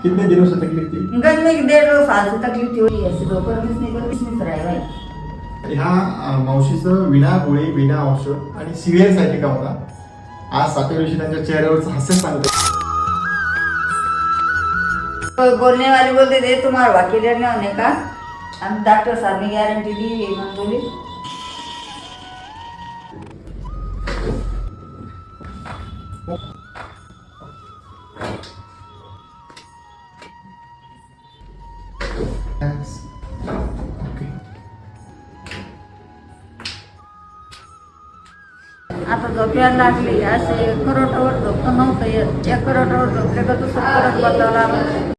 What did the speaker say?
कितने दिनों से तकलीफ थी? गज में 1.5 साल से तकलीफ थी हुई ऐसे डॉक्टर मिस रहा भाई। ह्या मावशीचं विना गोळी विना औषध आणि सिव्हिअर सायटिका होता. आज 7व्या दिवशी त्यांच्या चेहऱ्यावरचं हास्य सांगतो. तो बोलने वाले बोलते थे तुम्हारा वकील नहीं होने का, हम डॉक्टर साहब ने गारंटी दी है। हम बोले आता झोपायला लागली असे 1 करोडावर झोपणं नव्हतं येत. 1 करोडावर झोपले का दुसरं परत बदलावं लागलं.